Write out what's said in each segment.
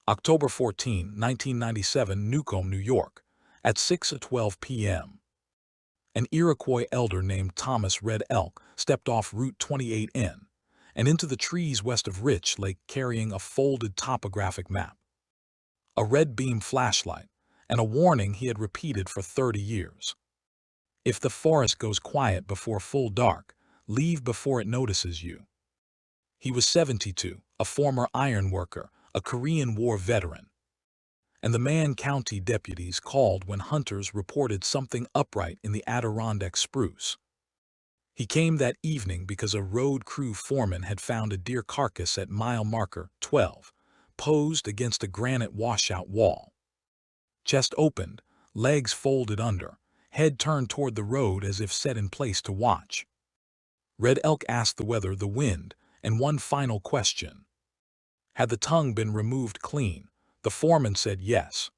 October 14, 1997, Newcomb, New York, at 6:12 p.m. An Iroquois elder named Thomas Red Elk stepped off Route 28N and into the trees west of Rich Lake carrying a folded topographic map, a red beam flashlight, and a warning he had repeated for 30 years. If the forest goes quiet before full dark, leave before it notices you. He was 72, a former iron worker, a Korean War veteran, and the man county deputies called when hunters reported something upright in the Adirondack spruce. He came that evening because a road crew foreman had found a deer carcass at mile marker 12, posed against a granite washout wall. Chest opened, legs folded under, head turned toward the road as if set in place to watch. Red Elk asked the weather, the wind, and one final question. Had the tongue been removed clean? The foreman said yes.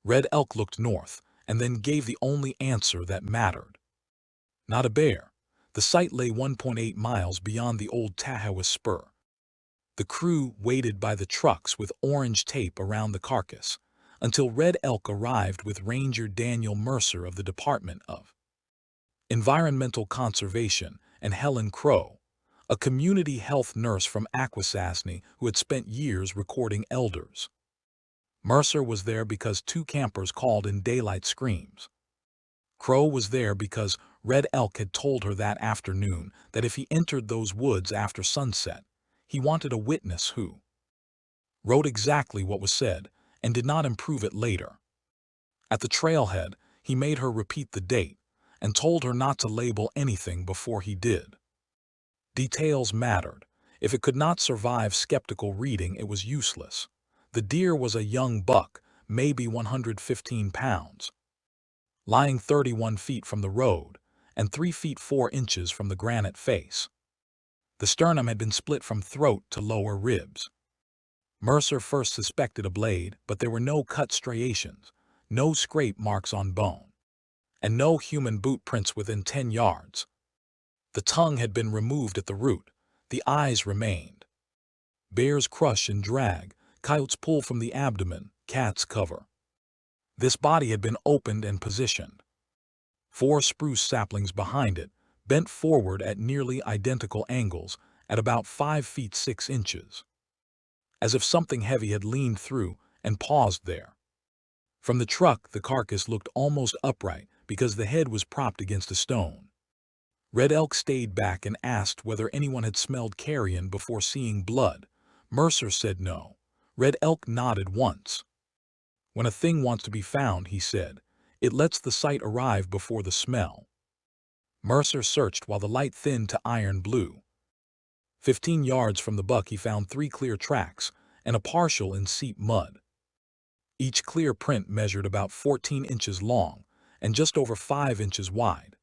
Red Elk looked north and then gave the only answer that mattered. Not a bear. The site lay 1.8 miles beyond the old Tahoe Spur. The crew waited by the trucks with orange tape around the carcass until Red Elk arrived with Ranger Daniel Mercer of the Department of Environmental Conservation and Helen Crow, a community health nurse from Akwesasne who had spent years recording elders. Mercer was there because 2 campers called in daylight screams. Crow was there because Red Elk had told her that afternoon that if he entered those woods after sunset, he wanted a witness who wrote exactly what was said and did not improve it later. At the trailhead, he made her repeat the date and told her not to label anything before he did. Details mattered. If it could not survive skeptical reading, it was useless. The deer was a young buck, maybe 115 pounds, lying 31 feet from the road and 3 feet 4 inches from the granite face. The sternum had been split from throat to lower ribs. Mercer first suspected a blade, but there were no cut striations, no scrape marks on bone, and no human boot prints within 10 yards. The tongue had been removed at the root. The eyes remained. Bears crush and drag, coyotes pull from the abdomen, cats cover. This body had been opened and positioned. 4 spruce saplings behind it, bent forward at nearly identical angles at about 5 feet 6 inches. As if something heavy had leaned through and paused there. From the truck, the carcass looked almost upright because the head was propped against a stone. Red Elk stayed back and asked whether anyone had smelled carrion before seeing blood. Mercer said no. Red Elk nodded once. When a thing wants to be found, he said, it lets the sight arrive before the smell. Mercer searched while the light thinned to iron blue. 15 yards from the buck he found 3 clear tracks and a partial in seep mud. Each clear print measured about 14 inches long and just over 5 inches wide,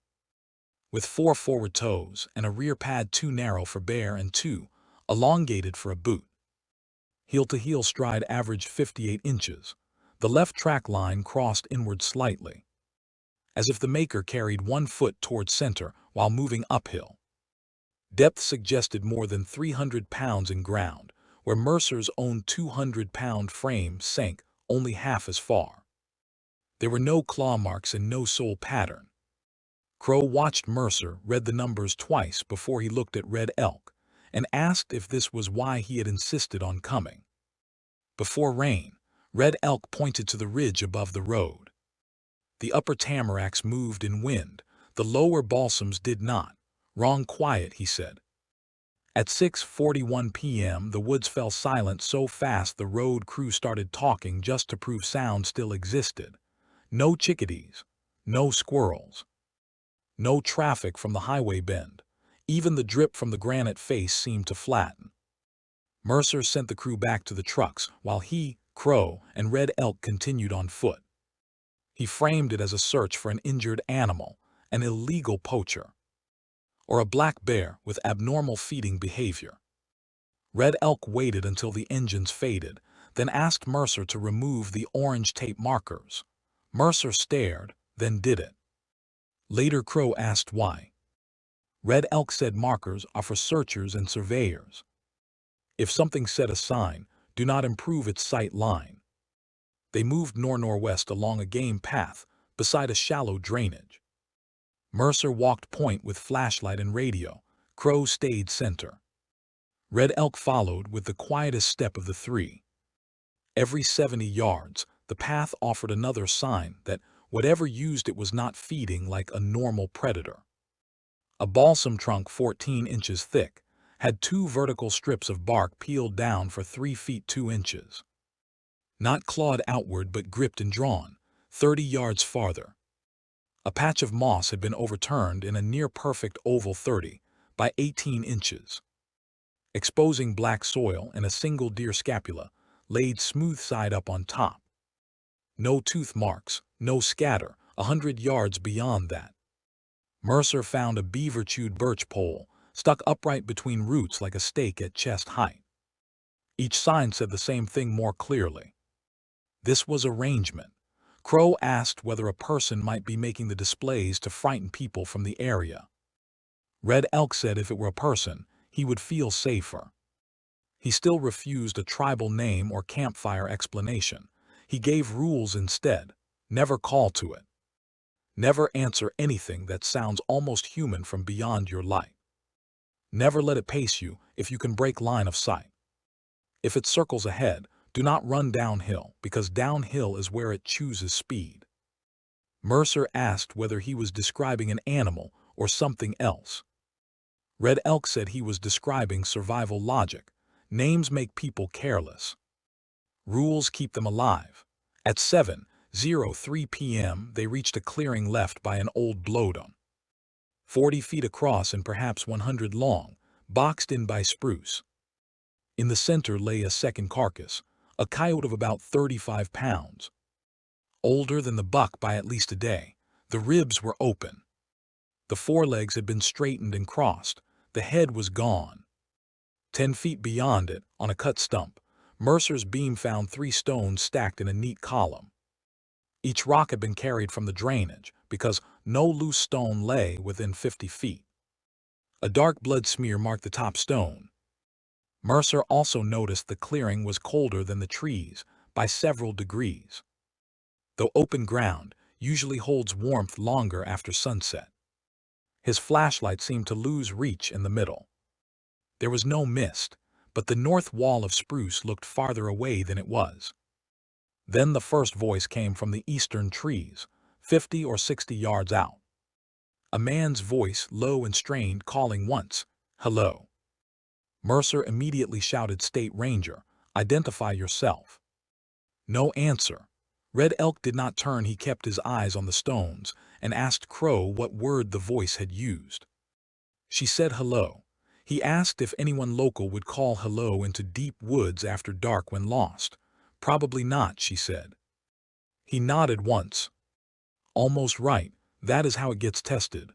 with 4 forward toes and a rear pad too narrow for bear and 2 elongated for a boot. Heel-to-heel stride averaged 58 inches. The left track line crossed inward slightly, as if the maker carried 1 foot toward center while moving uphill. Depth suggested more than 300 pounds in ground, where Mercer's own 200-pound frame sank only half as far. There were no claw marks and no sole pattern. Crow watched Mercer read the numbers twice before he looked at Red Elk and asked if this was why he had insisted on coming. Before rain, Red Elk pointed to the ridge above the road. The upper tamaracks moved in wind, the lower balsams did not. Wrong quiet, he said. At 6:41 p.m. the woods fell silent so fast the road crew started talking just to prove sound still existed. No chickadees, no squirrels, no traffic from the highway bend. Even the drip from the granite face seemed to flatten. Mercer sent the crew back to the trucks while he, Crow, and Red Elk continued on foot. He framed it as a search for an injured animal, an illegal poacher, or a black bear with abnormal feeding behavior. Red Elk waited until the engines faded, then asked Mercer to remove the orange tape markers. Mercer stared, then did it. Later Crow asked why. Red Elk said markers are for searchers and surveyors. If something said a sign, do not improve its sight line. They moved north-northwest along a game path beside a shallow drainage. Mercer walked point with flashlight and radio. Crow stayed center. Red Elk followed with the quietest step of the three. Every 70 yards, the path offered another sign that whatever used it was not feeding like a normal predator. A balsam trunk 14 inches thick had 2 vertical strips of bark peeled down for 3 feet 2 inches. Not clawed outward but gripped and drawn, 30 yards farther. A patch of moss had been overturned in a near-perfect oval 30 by 18 inches. Exposing black soil and a single deer scapula laid smooth side up on top. No tooth marks, no scatter, 100 yards beyond that. Mercer found a beaver-chewed birch pole stuck upright between roots like a stake at chest height. Each sign said the same thing more clearly. This was arrangement. Crow asked whether a person might be making the displays to frighten people from the area. Red Elk said if it were a person, he would feel safer. He still refused a tribal name or campfire explanation. He gave rules instead. Never call to it. Never answer anything that sounds almost human from beyond your light. Never let it pace you if you can break line of sight. If it circles ahead, do not run downhill, because downhill is where it chooses speed. Mercer asked whether he was describing an animal or something else. Red Elk said he was describing survival logic. Names make people careless. Rules keep them alive. At 7:03 p.m. they reached a clearing left by an old blowdown. 40 feet across and perhaps 100 long, boxed in by spruce. In the center lay a second carcass, a coyote of about 35 pounds. Older than the buck by at least a day, the ribs were open. The forelegs had been straightened and crossed, the head was gone. 10 feet beyond it, on a cut stump, Mercer's beam found 3 stones stacked in a neat column. Each rock had been carried from the drainage, because no loose stone lay within 50 feet. A dark blood smear marked the top stone. Mercer also noticed the clearing was colder than the trees by several degrees. Though open ground usually holds warmth longer after sunset. His flashlight seemed to lose reach in the middle. There was no mist, but the north wall of spruce looked farther away than it was. Then the first voice came from the eastern trees, 50 or 60 yards out. A man's voice, low and strained, calling once, "Hello." Mercer immediately shouted, "State Ranger, identify yourself." No answer. Red Elk did not turn. He kept his eyes on the stones and asked Crow what word the voice had used. She said hello. He asked if anyone local would call hello into deep woods after dark when lost. Probably not, she said. He nodded once. Almost right. That is how it gets tested.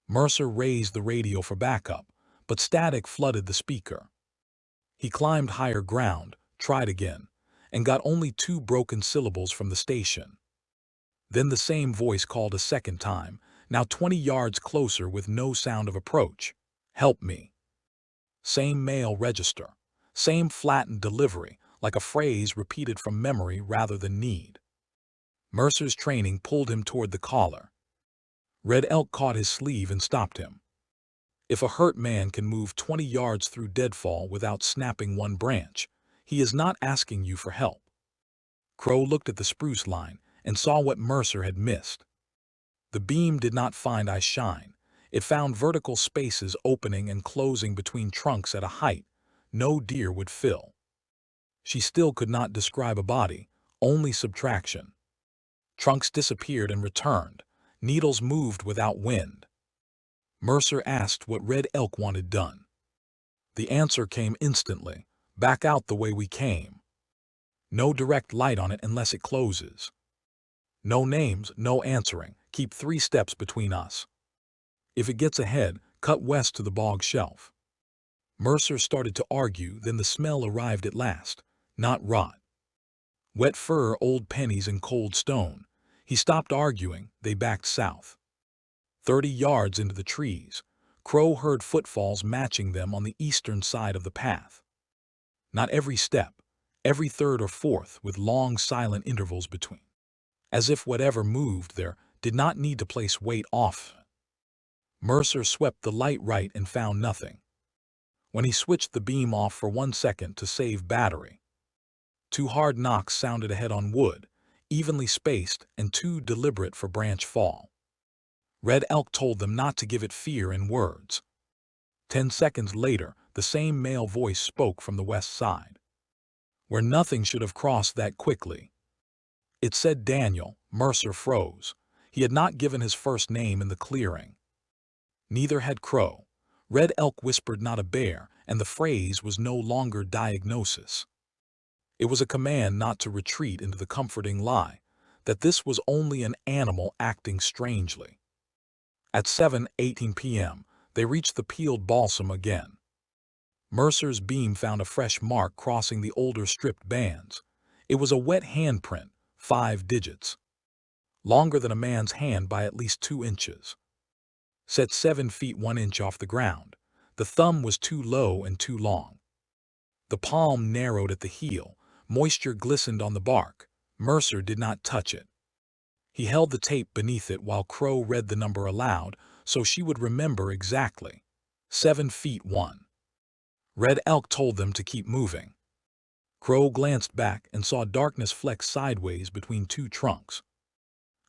Mercer raised the radio for backup, but static flooded the speaker. He climbed higher ground, tried again, and got only 2 broken syllables from the station. Then the same voice called a second time, now 20 yards closer with no sound of approach. "Help me." Same male register, same flattened delivery, like a phrase repeated from memory rather than need. Mercer's training pulled him toward the caller. Red Elk caught his sleeve and stopped him. If a hurt man can move 20 yards through deadfall without snapping one branch, he is not asking you for help. Crow looked at the spruce line and saw what Mercer had missed. The beam did not find eye shine. It found vertical spaces opening and closing between trunks at a height no deer would fill. She still could not describe a body, only subtraction. Trunks disappeared and returned. Needles moved without wind. Mercer asked what Red Elk wanted done. The answer came instantly. "Back out the way we came. No direct light on it unless it closes. No names, no answering. Keep 3 steps between us. If it gets ahead, cut west to the bog shelf." Mercer started to argue, then the smell arrived at last. Not rot. Wet fur, old pennies, and cold stone. He stopped arguing. They backed south. 30 yards into the trees, Crow heard footfalls matching them on the eastern side of the path. Not every step, every third or fourth with long silent intervals between, as if whatever moved there did not need to place weight off. Mercer swept the light right and found nothing. When he switched the beam off for 1 second to save battery, 2 hard knocks sounded ahead on wood, evenly spaced and too deliberate for branch fall. Red Elk told them not to give it fear in words. 10 seconds later, the same male voice spoke from the west side, where nothing should have crossed that quickly. It said Daniel. Mercer froze. He had not given his first name in the clearing. Neither had Crow. Red Elk whispered not a bear, and the phrase was no longer diagnosis. It was a command not to retreat into the comforting lie that this was only an animal acting strangely. At 7:18 p.m., they reached the peeled balsam again. Mercer's beam found a fresh mark crossing the older stripped bands. It was a wet handprint, 5 digits. Longer than a man's hand by at least 2 inches. Set 7 feet 1 inch off the ground. The thumb was too low and too long. The palm narrowed at the heel. Moisture glistened on the bark. Mercer did not touch it. He held the tape beneath it while Crow read the number aloud, so she would remember exactly. 7 feet 1. Red Elk told them to keep moving. Crow glanced back and saw darkness flex sideways between 2 trunks.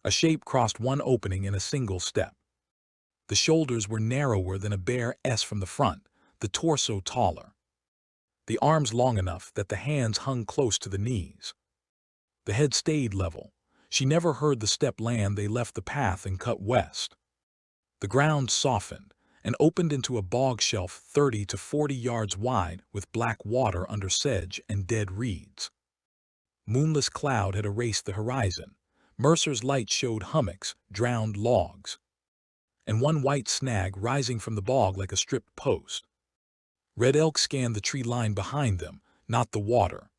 A shape crossed one opening in a single step. The shoulders were narrower than a bear's from the front, the torso taller. The arms long enough that the hands hung close to the knees. The head stayed level. She never heard the step land. They left the path and cut west. The ground softened and opened into a bog shelf 30 to 40 yards wide with black water under sedge and dead reeds. Moonless cloud had erased the horizon. Mercer's light showed hummocks, drowned logs, and one white snag rising from the bog like a stripped post. Red Elk scanned the tree line behind them, not the water.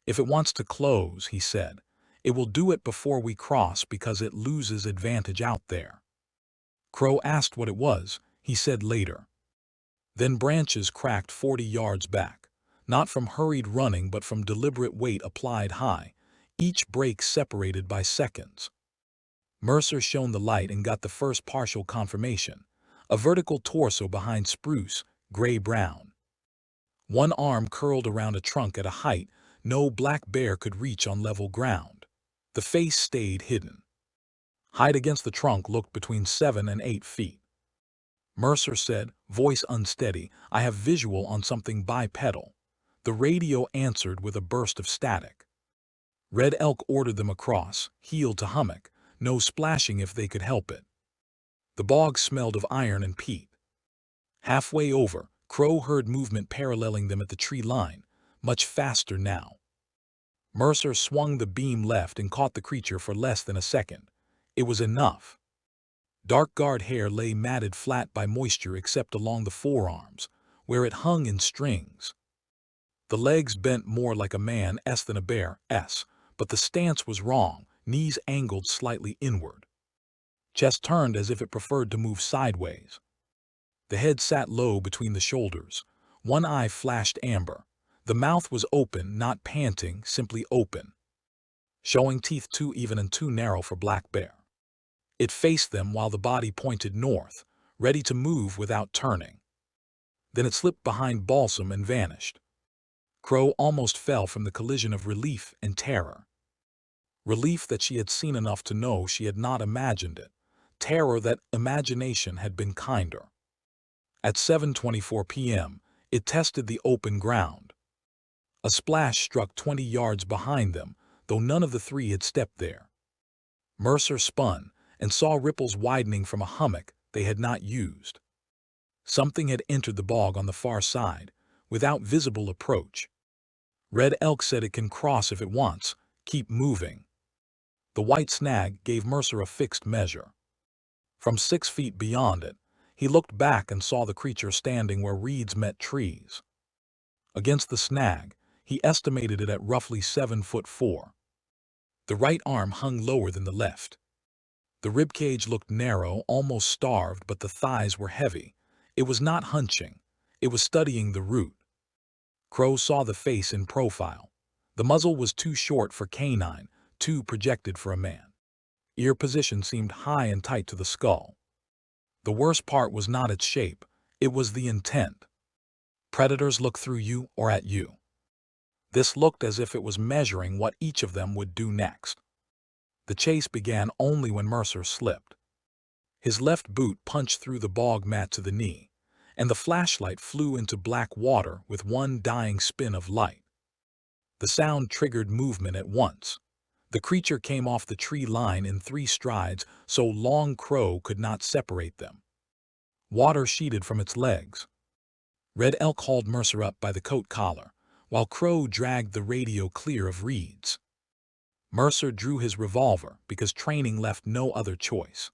If it wants to close, he said, it will do it before we cross because it loses advantage out there. Crow asked what it was. He said later. Then branches cracked 40 yards back, not from hurried running but from deliberate weight applied high, each break separated by seconds. Mercer shone the light and got the first partial confirmation, a vertical torso behind spruce, gray-brown. One arm curled around a trunk at a height no black bear could reach on level ground. The face stayed hidden. Height against the trunk looked between 7 and 8 feet. Mercer said, voice unsteady, I have visual on something bipedal. The radio answered with a burst of static. Red Elk ordered them across, heel to hummock, no splashing if they could help it. The bog smelled of iron and peat. Halfway over, Crow heard movement paralleling them at the tree line, much faster now. Mercer swung the beam left and caught the creature for less than a second. It was enough. Dark guard hair lay matted flat by moisture except along the forearms, where it hung in strings. The legs bent more like a man's than a bear's, but the stance was wrong, knees angled slightly inward. Chest turned as if it preferred to move sideways. The head sat low between the shoulders. One eye flashed amber. The mouth was open, not panting, simply open, showing teeth too even and too narrow for black bear. It faced them while the body pointed north, ready to move without turning. Then it slipped behind balsam and vanished. Crow almost fell from the collision of relief and terror. Relief that she had seen enough to know she had not imagined it. Terror that imagination had been kinder. At 7:24 p.m., it tested the open ground. A splash struck 20 yards behind them, though none of the 3 had stepped there. Mercer spun and saw ripples widening from a hummock they had not used. Something had entered the bog on the far side, without visible approach. Red Elk said it can cross if it wants, keep moving. The white snag gave Mercer a fixed measure. From 6 feet beyond it, he looked back and saw the creature standing where reeds met trees. Against the snag, he estimated it at roughly 7'4". The right arm hung lower than the left. The ribcage looked narrow, almost starved, but the thighs were heavy. It was not hunching. It was studying the root. Crow saw the face in profile. The muzzle was too short for canine, too projected for a man. Ear position seemed high and tight to the skull. The worst part was not its shape, it was the intent. Predators look through you or at you. This looked as if it was measuring what each of them would do next. The chase began only when Mercer slipped. His left boot punched through the bog mat to the knee, and the flashlight flew into black water with one dying spin of light. The sound triggered movement at once. The creature came off the tree line in 3 strides so Long Crow could not separate them. Water sheeted from its legs. Red Elk hauled Mercer up by the coat collar, while Crow dragged the radio clear of reeds. Mercer drew his revolver because training left no other choice.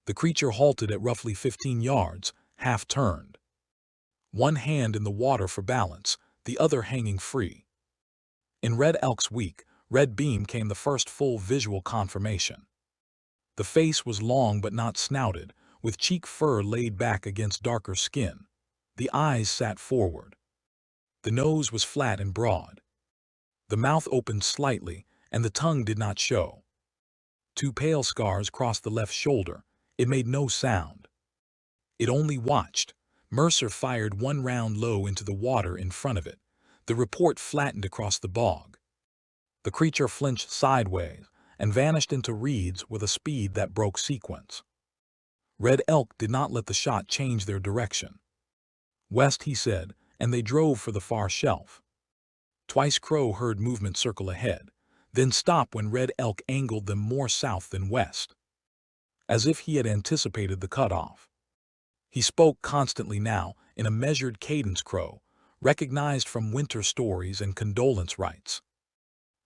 The creature halted at roughly 15 yards, half-turned. One hand in the water for balance, the other hanging free. In Red Elk's weak, red beam came the first full visual confirmation. The face was long but not snouted, with cheek fur laid back against darker skin. The eyes sat forward. The nose was flat and broad. The mouth opened slightly, and the tongue did not show. 2 pale scars crossed the left shoulder. It made no sound. It only watched. Mercer fired 1 round low into the water in front of it. The report flattened across the bog. The creature flinched sideways and vanished into reeds with a speed that broke sequence. Red Elk did not let the shot change their direction. West, he said, and they drove for the far shelf. Twice Crow heard movement circle ahead, then stop when Red Elk angled them more south than west, as if he had anticipated the cutoff. He spoke constantly now, in a measured cadence Crow, recognized from winter stories and condolence rites.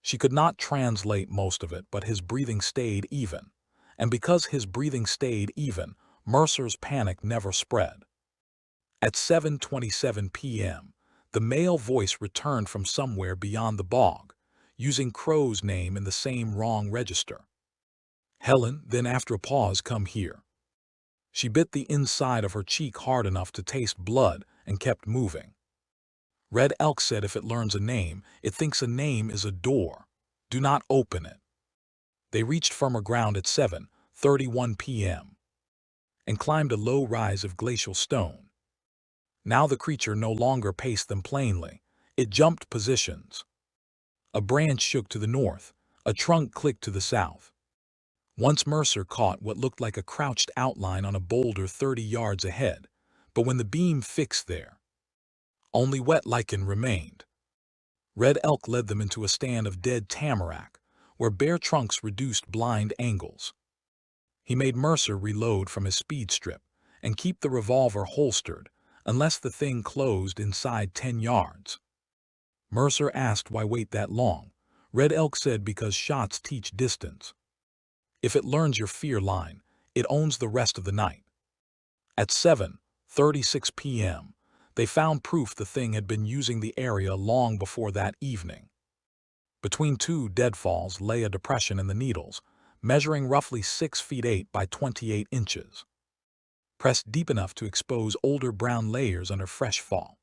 She could not translate most of it, but his breathing stayed even, and because his breathing stayed even, Mercer's panic never spread. At 7:27 p.m., the male voice returned from somewhere beyond the bog, using Crow's name in the same wrong register. Helen, then after a pause, come here. She bit the inside of her cheek hard enough to taste blood and kept moving. Red Elk said if it learns a name, it thinks a name is a door. Do not open it. They reached firmer ground at 7:31 p.m. and climbed a low rise of glacial stone. Now the creature no longer paced them plainly. It jumped positions. A branch shook to the north, a trunk clicked to the south. Once Mercer caught what looked like a crouched outline on a boulder 30 yards ahead, but when the beam fixed there, only wet lichen remained. Red Elk led them into a stand of dead tamarack, where bare trunks reduced blind angles. He made Mercer reload from his speed strip and keep the revolver holstered unless the thing closed inside 10 yards. Mercer asked why wait that long. Red Elk said because shots teach distance. If it learns your fear line, it owns the rest of the night. At 7:36 p.m., they found proof the thing had been using the area long before that evening. Between 2 deadfalls lay a depression in the needles, measuring roughly 6 feet 8 by 28 inches. Pressed deep enough to expose older brown layers under fresh fall.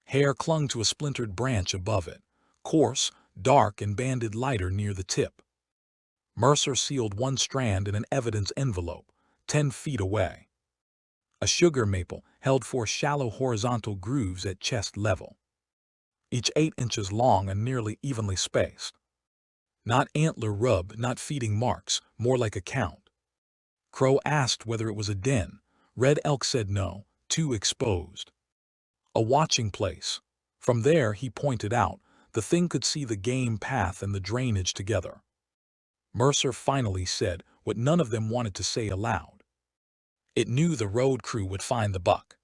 Hair clung to a splintered branch above it, coarse, dark, and banded lighter near the tip. Mercer sealed 1 strand in an evidence envelope, 10 feet away. A sugar maple held 4 shallow horizontal grooves at chest level, each 8 inches long and nearly evenly spaced. Not antler rub, not feeding marks, more like a count. Crow asked whether it was a den. Red Elk said no, too exposed. A watching place. From there, he pointed out, the thing could see the game path and the drainage together. Mercer finally said what none of them wanted to say aloud. It knew the road crew would find the buck.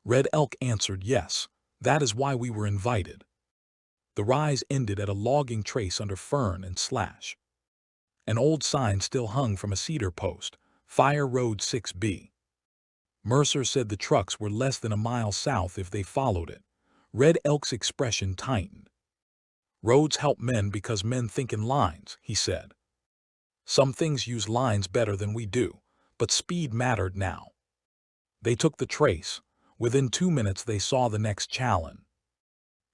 Red Elk answered yes, that is why we were invited. The rise ended at a logging trace under fern and slash. An old sign still hung from a cedar post, Fire Road 6B. Mercer said the trucks were less than a mile south if they followed it. Red Elk's expression tightened. Roads help men because men think in lines, he said. Some things use lines better than we do, but speed mattered now. They took the trace. Within 2 minutes they saw the next challenge.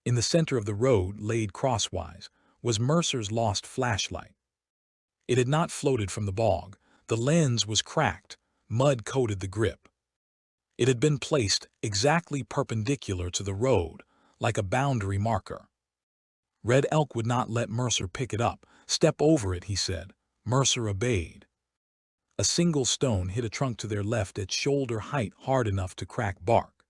In the center of the road, laid crosswise, was Mercer's lost flashlight. It had not floated from the bog. The lens was cracked, mud coated the grip. It had been placed exactly perpendicular to the road, like a boundary marker. Red Elk would not let Mercer pick it up. "Step over it," he said. Mercer obeyed. A single stone hit a trunk to their left at shoulder height, hard enough to crack bark.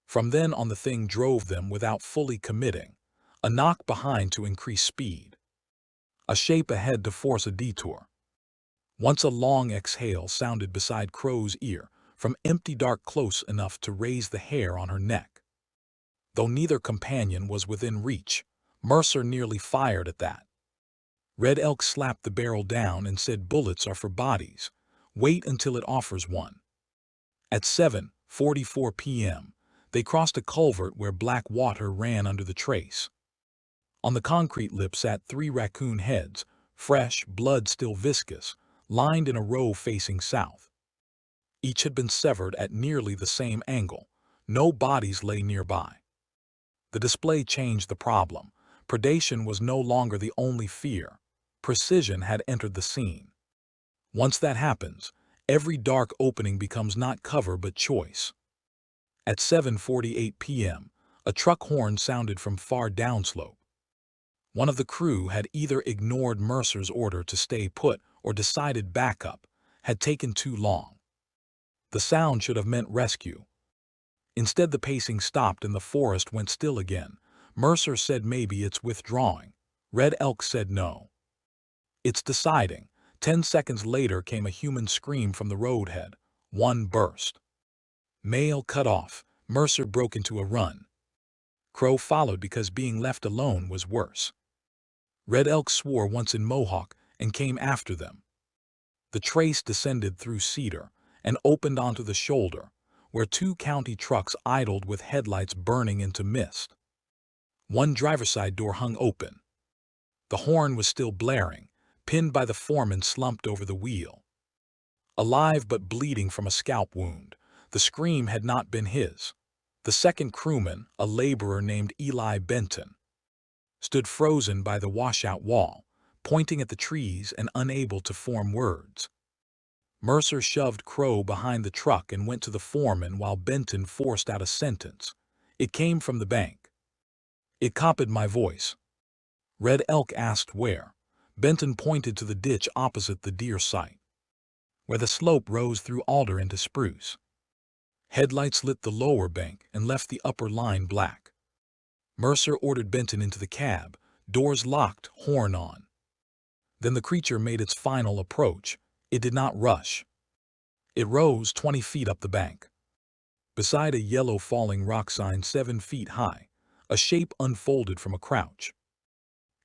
From then on the thing drove them without fully committing, a knock behind to increase speed, a shape ahead to force a detour. Once a long exhale sounded beside Crow's ear, from empty dark close enough to raise the hair on her neck. Though neither companion was within reach, Mercer nearly fired at that. Red Elk slapped the barrel down and said, "Bullets are for bodies. Wait until it offers one." At 7:44 p.m., they crossed a culvert where black water ran under the trace. On the concrete lip sat 3 raccoon heads, fresh, blood still viscous, lined in a row facing south. Each had been severed at nearly the same angle. No bodies lay nearby. The display changed the problem. Predation was no longer the only fear. Precision had entered the scene. Once that happens, every dark opening becomes not cover but choice. At 7:48 p.m., a truck horn sounded from far downslope. One of the crew had either ignored Mercer's order to stay put or decided backup had taken too long. The sound should have meant rescue. Instead, the pacing stopped and the forest went still again. Mercer said maybe it's withdrawing. Red Elk said no. It's deciding. 10 seconds later came a human scream from the roadhead. One burst. Mail cut off. Mercer broke into a run. Crow followed because being left alone was worse. Red Elk swore once in Mohawk and came after them. The trace descended through cedar and opened onto the shoulder, where 2 county trucks idled with headlights burning into mist. One driver's side door hung open. The horn was still blaring, pinned by the foreman slumped over the wheel. Alive but bleeding from a scalp wound, the scream had not been his. The second crewman, a laborer named Eli Benton, stood frozen by the washout wall, pointing at the trees and unable to form words. Mercer shoved Crow behind the truck and went to the foreman while Benton forced out a sentence. It came from the bank. It copied my voice. Red Elk asked where. Benton pointed to the ditch opposite the deer site, where the slope rose through alder into spruce. Headlights lit the lower bank and left the upper line black. Mercer ordered Benton into the cab, doors locked, horn on. Then the creature made its final approach. It did not rush. It rose 20 feet up the bank. Beside a yellow falling rock sign 7 feet high, a shape unfolded from a crouch.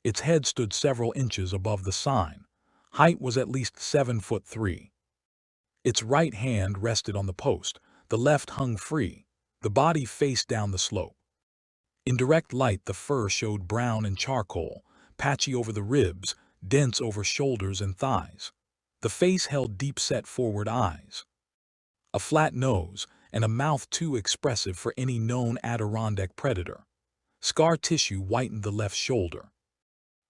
Its head stood several inches above the sign. Height was at least 7'3". Its right hand rested on the post, the left hung free, the body faced down the slope. In direct light, the fur showed brown and charcoal, patchy over the ribs, dense over shoulders and thighs. The face held deep-set forward eyes, a flat nose, and a mouth too expressive for any known Adirondack predator. Scar tissue whitened the left shoulder.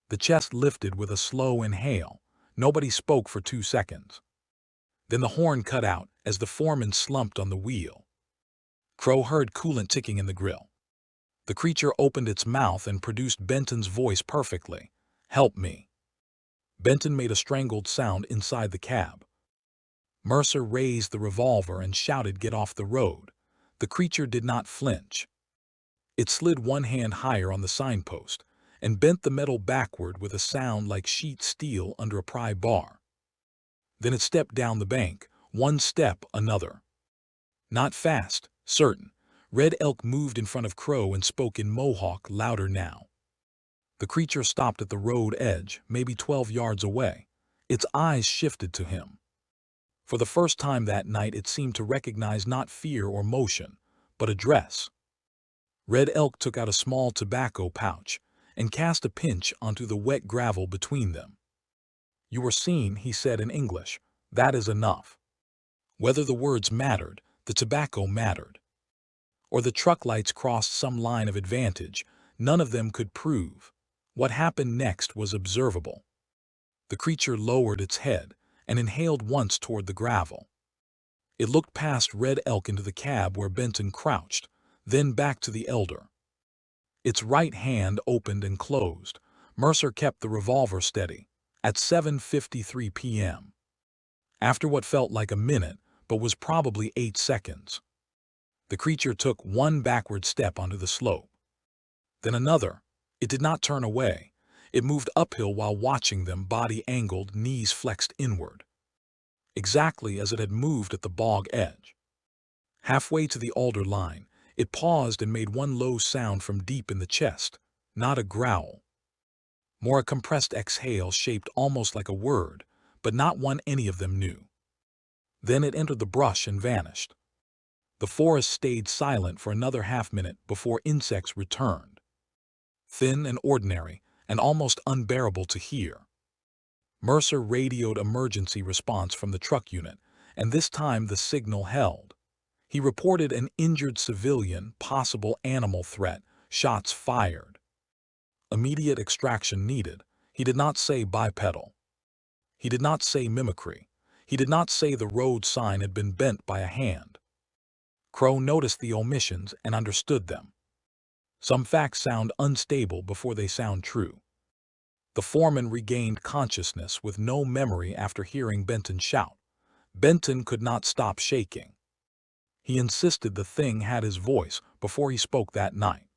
The chest lifted with a slow inhale. Nobody spoke for 2 seconds. Then the horn cut out as the foreman slumped on the wheel. Crow heard coolant ticking in the grill. The creature opened its mouth and produced Benton's voice perfectly. "Help me." Benton made a strangled sound inside the cab. Mercer raised the revolver and shouted, "Get off the road." The creature did not flinch. It slid one hand higher on the signpost and bent the metal backward with a sound like sheet steel under a pry bar. Then it stepped down the bank, one step, another. Not fast, certain. Red Elk moved in front of Crow and spoke in Mohawk, louder now. The creature stopped at the road edge, maybe 12 yards away. Its eyes shifted to him. For the first time that night, it seemed to recognize not fear or motion, but address. Red Elk took out a small tobacco pouch and cast a pinch onto the wet gravel between them. "You were seen," he said in English. "That is enough." Whether the words mattered, the tobacco mattered. Or the truck lights crossed some line of advantage, none of them could prove. What happened next was observable. The creature lowered its head and inhaled once toward the gravel. It looked past Red Elk into the cab where Benton crouched, then back to the elder. Its right hand opened and closed. Mercer kept the revolver steady. At 7:53 p.m. After what felt like a minute, but was probably 8 seconds. The creature took one backward step onto the slope. Then another. It did not turn away. It moved uphill while watching them, body angled, knees flexed inward. Exactly as it had moved at the bog edge. Halfway to the alder line, it paused and made one low sound from deep in the chest, not a growl. More a compressed exhale shaped almost like a word, but not one any of them knew. Then it entered the brush and vanished. The forest stayed silent for another half-minute before insects returned. Thin and ordinary, and almost unbearable to hear. Mercer radioed emergency response from the truck unit, and this time the signal held. He reported an injured civilian, possible animal threat, shots fired. Immediate extraction needed. He did not say bipedal. He did not say mimicry. He did not say the road sign had been bent by a hand. Crow noticed the omissions and understood them. Some facts sound unstable before they sound true. The foreman regained consciousness with no memory after hearing Benton shout. Benton could not stop shaking. He insisted the thing had his voice before he spoke that night.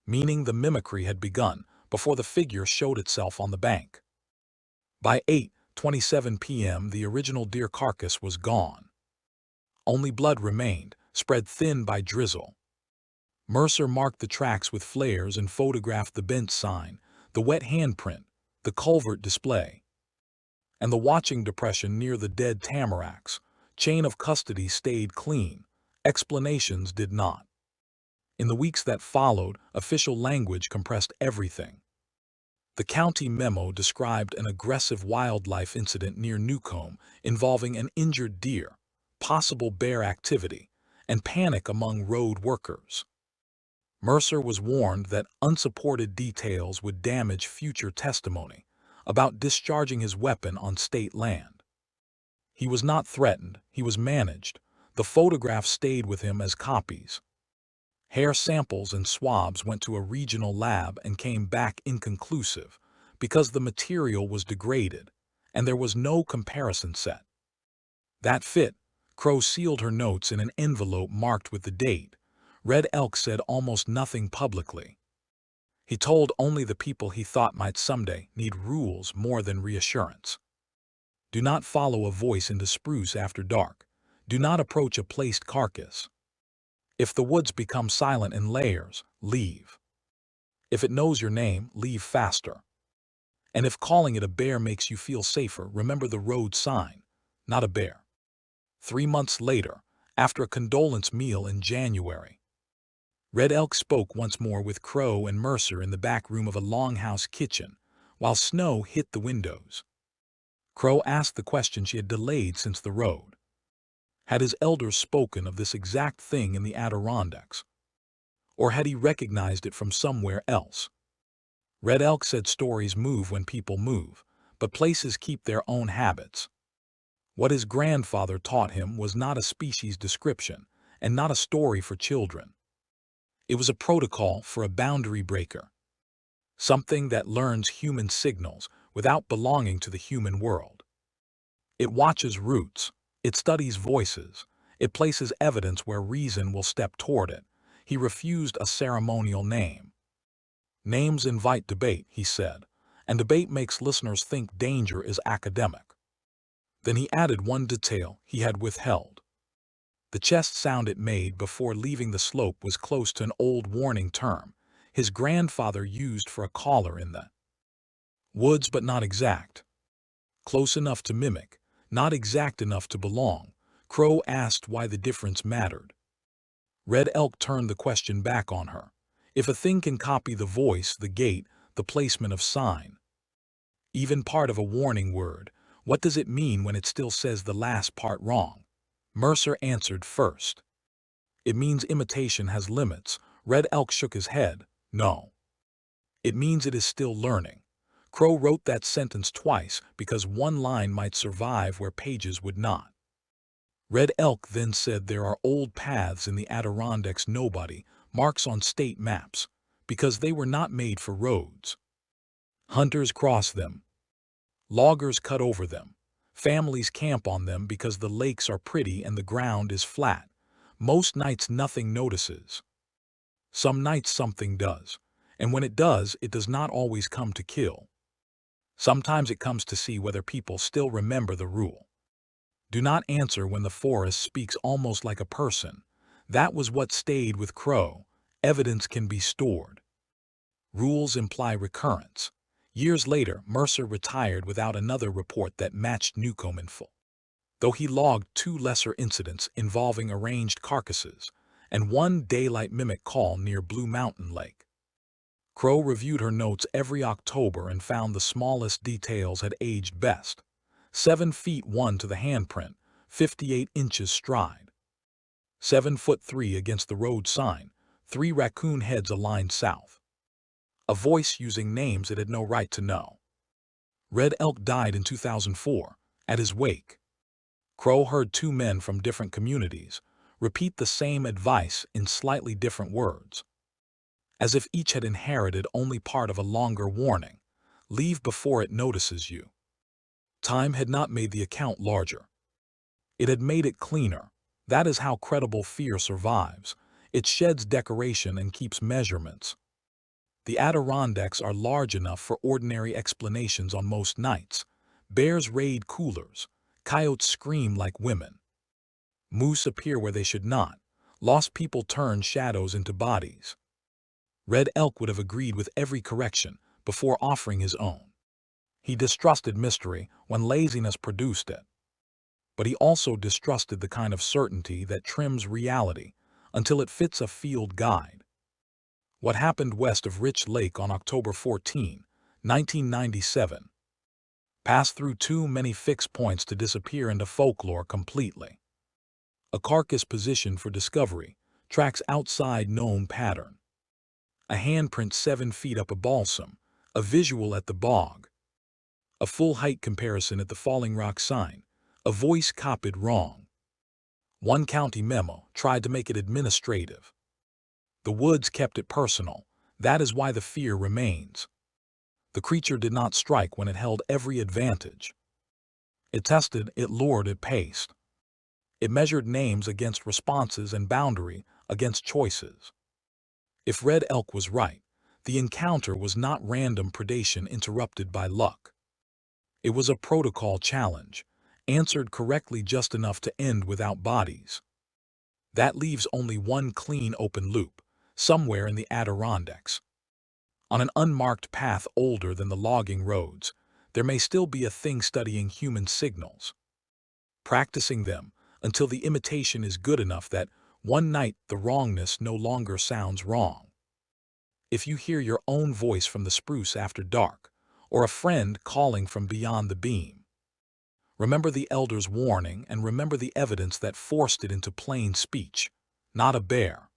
Meaning the mimicry had begun before the figure showed itself on the bank. By 8:27 p.m. the original deer carcass was gone. Only blood remained, spread thin by drizzle. Mercer marked the tracks with flares and photographed the bent sign, the wet handprint, the culvert display, and the watching depression near the dead tamaracks. Chain of custody stayed clean. Explanations did not. In the weeks that followed, official language compressed everything. The county memo described an aggressive wildlife incident near Newcomb involving an injured deer, possible bear activity, and panic among road workers. Mercer was warned that unsupported details would damage future testimony about discharging his weapon on state land. He was not threatened, he was managed. The photographs stayed with him as copies. Hair samples and swabs went to a regional lab and came back inconclusive because the material was degraded and there was no comparison set. That fit. Crow sealed her notes in an envelope marked with the date. Red Elk said almost nothing publicly. He told only the people he thought might someday need rules more than reassurance. Do not follow a voice into spruce after dark. Do not approach a placed carcass. If the woods become silent in layers, leave. If it knows your name, leave faster. And if calling it a bear makes you feel safer, remember the road sign, not a bear. 3 months later, after a condolence meal in January, Red Elk spoke once more with Crow and Mercer in the back room of a longhouse kitchen, while snow hit the windows. Crow asked the question she had delayed since the road. Had his elders spoken of this exact thing in the Adirondacks? Or had he recognized it from somewhere else? Red Elk said stories move when people move, but places keep their own habits. What his grandfather taught him was not a species description, and not a story for children. It was a protocol for a boundary breaker. Something that learns human signals without belonging to the human world. It watches roots. It studies voices. It places evidence where reason will step toward it. He refused a ceremonial name. Names invite debate, he said, and debate makes listeners think danger is academic. Then he added one detail he had withheld. The chest sound it made before leaving the slope was close to an old warning term his grandfather used for a caller in the woods, but not exact. Close enough to mimic, not exact enough to belong. Crow asked why the difference mattered. Red Elk turned the question back on her. If a thing can copy the voice, the gait, the placement of sign, even part of a warning word, what does it mean when it still says the last part wrong? Mercer answered first. It means imitation has limits. Red Elk shook his head. No. It means it is still learning. Crow wrote that sentence twice because one line might survive where pages would not. Red Elk then said there are old paths in the Adirondacks nobody marks on state maps because they were not made for roads. Hunters cross them. Loggers cut over them. Families camp on them because the lakes are pretty and the ground is flat. Most nights nothing notices. Some nights something does. And when it does not always come to kill. Sometimes it comes to see whether people still remember the rule. Do not answer when the forest speaks almost like a person. That was what stayed with Crow. Evidence can be stored. Rules imply recurrence. Years later, Mercer retired without another report that matched Newcomb in full. Though he logged 2 lesser incidents involving arranged carcasses and 1 daylight mimic call near Blue Mountain Lake. Crow reviewed her notes every October and found the smallest details had aged best. 7 feet 1 to the handprint, 58 inches stride. 7'3" against the road sign, 3 raccoon heads aligned south. A voice using names it had no right to know. Red Elk died in 2004. At his wake, Crow heard 2 men from different communities repeat the same advice in slightly different words, as if each had inherited only part of a longer warning: leave before it notices you. Time had not made the account larger. It had made it cleaner. That is how credible fear survives. It sheds decoration and keeps measurements. The Adirondacks are large enough for ordinary explanations on most nights. Bears raid coolers. Coyotes scream like women. Moose appear where they should not. Lost people turn shadows into bodies. Red Elk would have agreed with every correction before offering his own. He distrusted mystery when laziness produced it. But he also distrusted the kind of certainty that trims reality until it fits a field guide. What happened west of Rich Lake on October 14, 1997, passed through too many fixed points to disappear into folklore completely. A carcass positioned for discovery, tracks outside known pattern. A handprint 7 feet up a balsam, a visual at the bog. A full height comparison at the Falling Rock sign, a voice copied wrong. 1 county memo tried to make it administrative. The woods kept it personal. That is why the fear remains. The creature did not strike when it held every advantage. It tested, it lured, it paced. It measured names against responses and boundary against choices. If Red Elk was right, the encounter was not random predation interrupted by luck. It was a protocol challenge, answered correctly just enough to end without bodies. That leaves only one clean open loop, somewhere in the Adirondacks. On an unmarked path older than the logging roads, there may still be a thing studying human signals. Practicing them until the imitation is good enough that one night the wrongness no longer sounds wrong. If you hear your own voice from the spruce after dark, or a friend calling from beyond the beam, remember the elder's warning and remember the evidence that forced it into plain speech, not a bear.